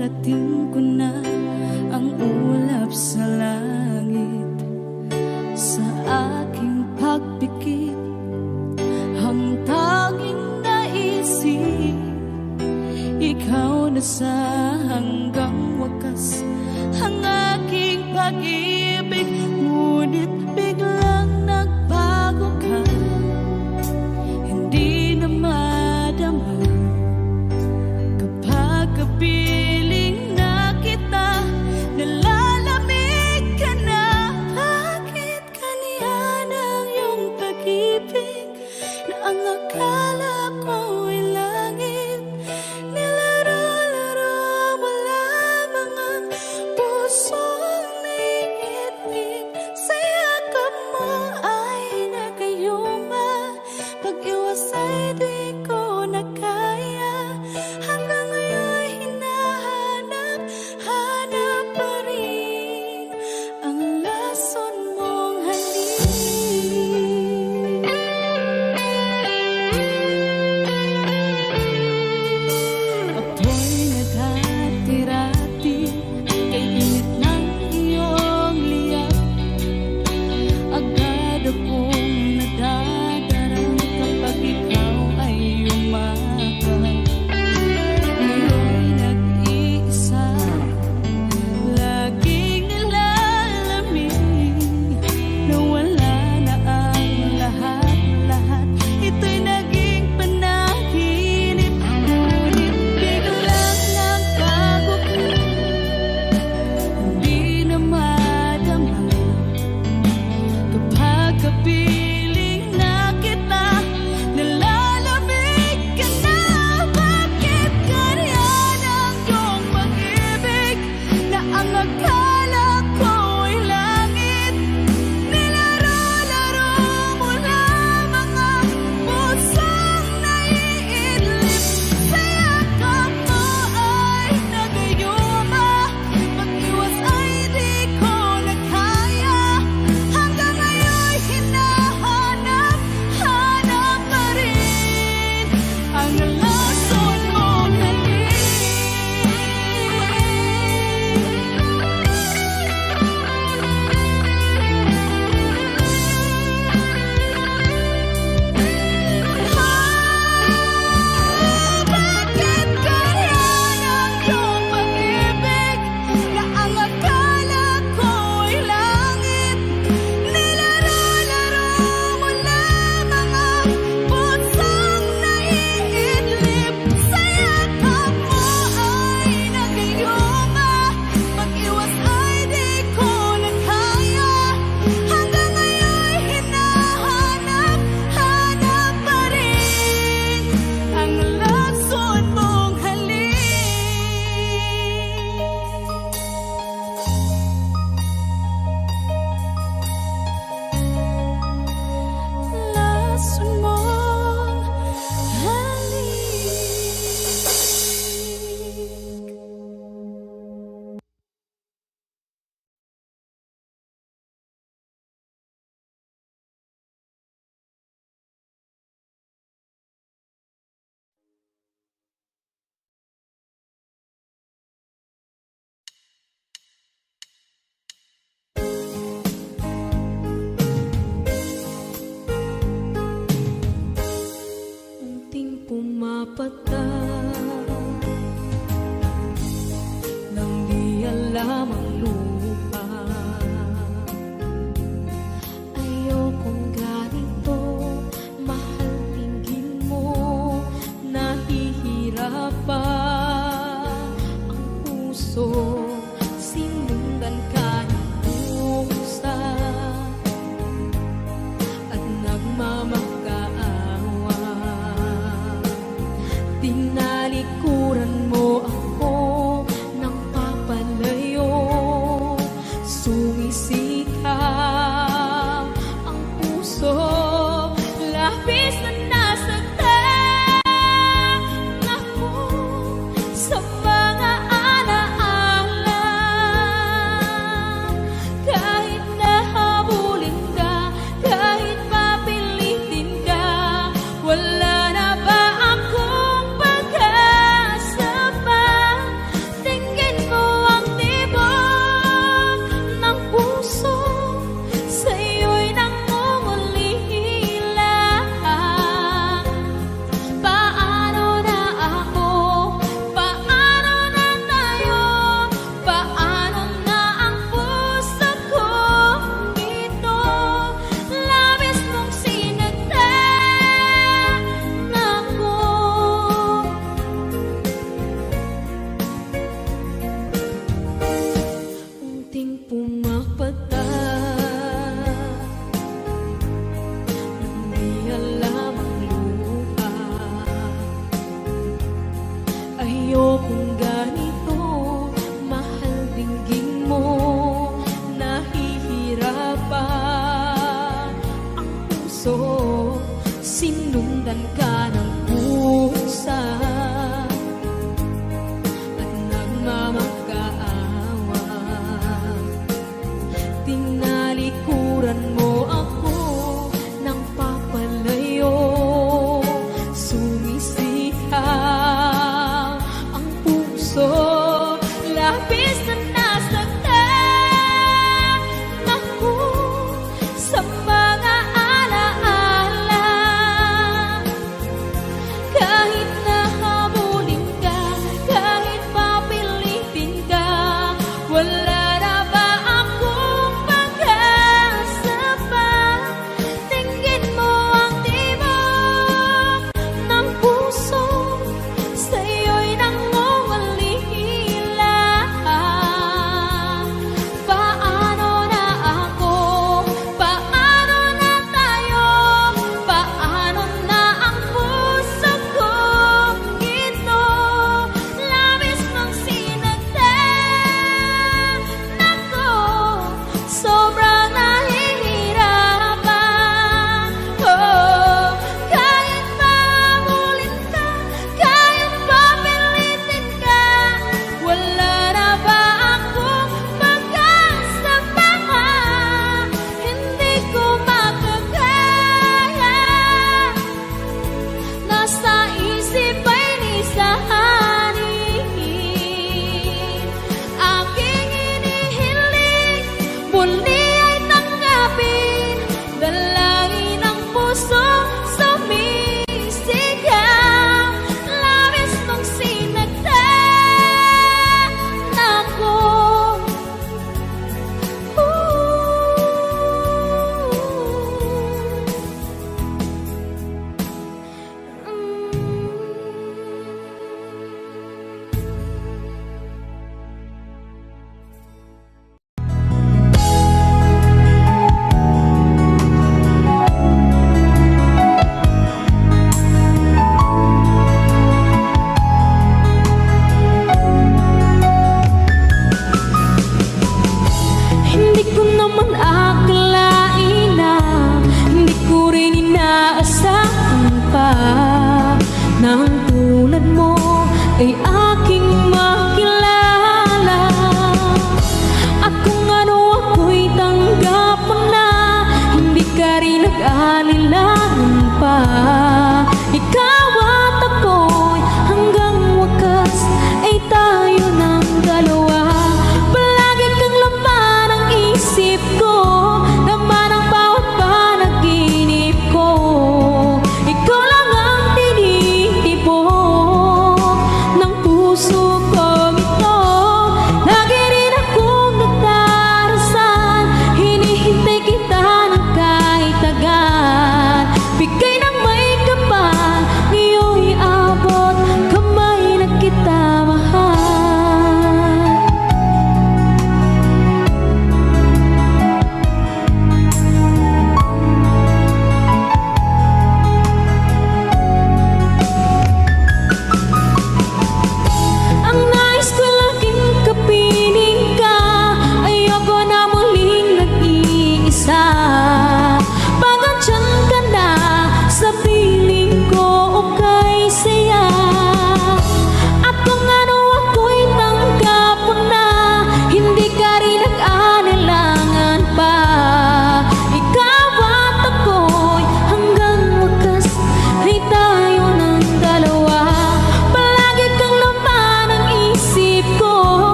Mararating ko na ang ulap sa langit. Sa aking pagpikit, ang tanging naisip, ikaw na sa hanggang wakas ang aking pag-ibig. Ngunit biglang nagbago ka, hindi na madama kapag kapiling na kita. Nalalamig ka na, bakit kaniyan ang iyong pag-ibig na ang akala ko'y langit? Nilaro-laro mo lamang ang pusong naiinip. Sa yakap mo ay nagayuma, pag-iwas ay di ko na kaya. Hanggang ngayon hinahanap, hanap pa rin ang lason mong halik. Ako'y naghati-rati kay init ng iyong liyap. Agad akong nadadarang kapag ikaw ay umakap. Ngayon nag-iisa, laging nilalamig. Nawala na ang lahat-lahat, ito'y naging panaginip. Ngunit biglang nagbago ka, hindi na madama kapag kapiling na kita. Nalalamig ka na, bakit ganyan ang iyong pag-ibig na ang akala ko'y langit? Nilaro-laro mo lamang ang pusong naiidlip. Sa yakap mo ay nagayuma, pag-iwas ay di ko na kaya. Hanggang ngayon hinahanap, hanap pa rin ang lason mong halik. Bakit ganyan ang iyong pag-ibig na ang akala ko'y langit? Nilaro-laro mo lamang ang pusong naiidlip. Sa yakap mo ay nagayuma, pag-iwas ay di ko na kaya. Hanggang ngayon hinahanap, hanap pa rin ang lason mong halik. Lason mong halik. Unting pumapatak nang di alam ang lupa. Ayokong ganito, mahal, tingin mo, nahihirapan ang puso. Sinundan ka ng pusa at nagmamakaawa. Tinalikuran mo ako ng papalayo, sumisikap ang puso. Labis na nasaktan ako sa mga alaala.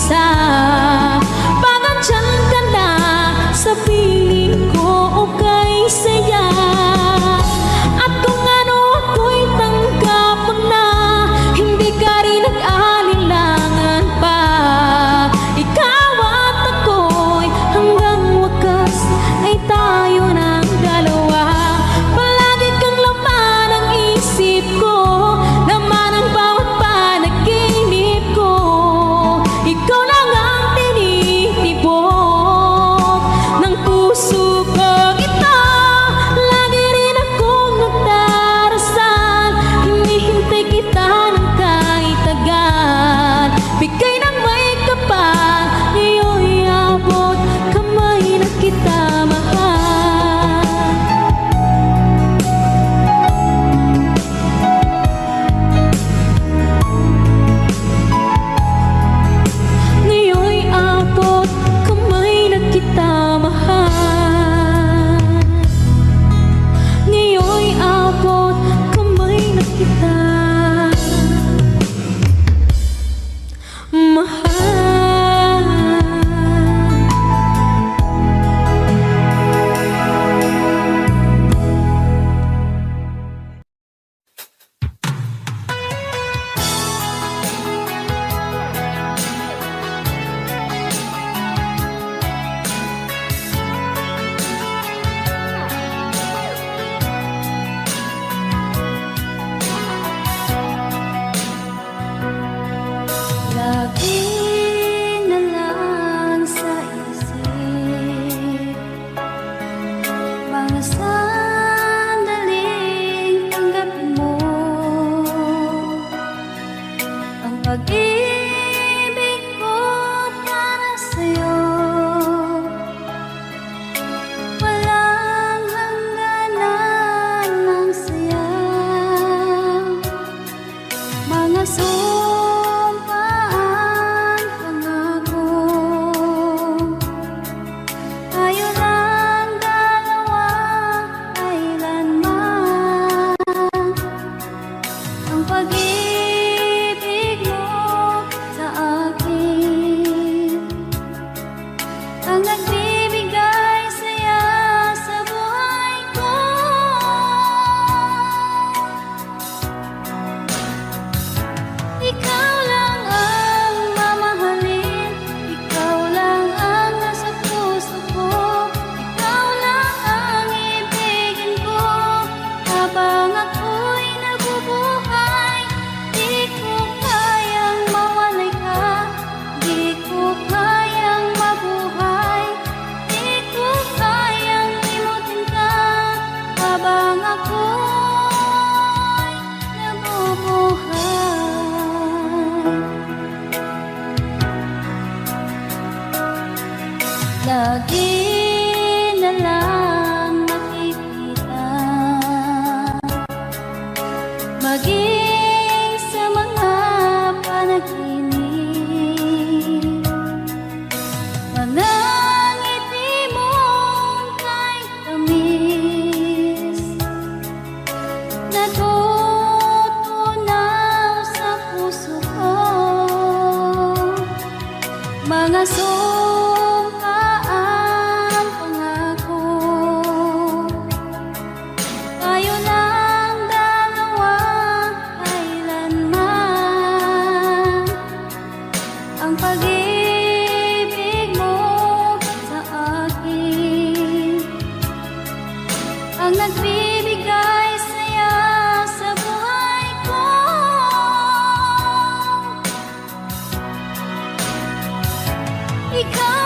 mag-isa. Pagandyan ka na sa piling ko, okay saya. At kung ano ako'y tanggap mo na, hindi ka rin nag-alinlangan pa. Ikaw at ako'y hanggang wakas ay tayo ng dalawa. Palagi kang laman ng isip ko, laman ng bawat panaginip ko. Ikaw lang ang tinitibok ng puso ko ito. Lagi rin akong nagdarasal, hinihintay kita ng kahit tagal. Bigay ng may kapal, ngayon'y abot kamay na kita mahal. Ngayon'y abot kamay na kita mahal. Ngayon'y abot kamay na kita mahal. Lagi na lang sa isip mga sandaling tanggapin mo ang pag-ibig ko para sa'yo. Walang hangganan ng saya, mga sumpaan, pangako. Tayo lang dalawa, kailanman. Ang pag-ibig mo sa akin ang nagbibigay saya sa buhay ko. Ikaw lang ang mamahalin, ikaw lang ang nasa puso ko, ikaw lang ang ibigin ko habang ako'y nabubuhay. Di ko kayang mawalay ka, di ko kayang mabuhay, di ko kayang limutin ka habang ako'y nabubuhay. Lagi na lang makikita, maging sa mga panaginip, mga ngiti mong kahit tamis, natutunaw sa puso ko. Mga sumpaan, pangako. Tayo lang dalawa, kailanman. Ang pag-ibig mo sa akin ang nagbibigay saya sa buhay ko. Ikaw